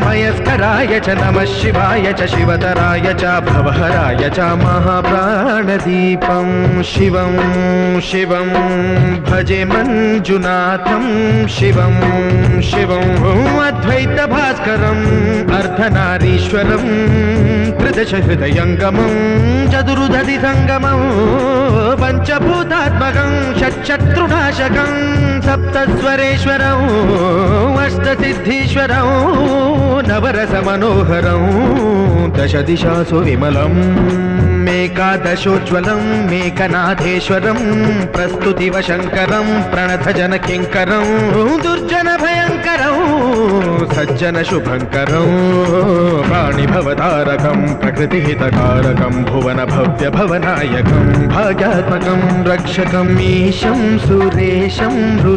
मयस्कराय च नमः शिवाय च शिवतराय च भवहराय च महाप्राणदीपं शिवं शिवं भजे मञ्जुनाथं शिवं शिवं अद्वैतभास्करम् अर्धनारीश्वरं त्रिदशहृदयङ्गमं चतुर्दधिसङ्गमं पञ्चभूतात्मकं षट्शत्रुनाशकं सप्तस्वरेश्वरं अष्टसिद्धीश्वरं नवरसमनोहरं दशदिशासु विमलम् मेकादशोज्ज्वलं मेकनाथेश्वरं प्रस्तुतिवशङ्करं प्रणतजनकिङ्करं दुर्जनभयङ्करं सज्जनशुभङ्करं प्राणिभवतारकं प्रकृतिहितकारकं भुवनभव्यभवनायकं भाग्यात्मकं रक्षकम् ईशं सुरेशं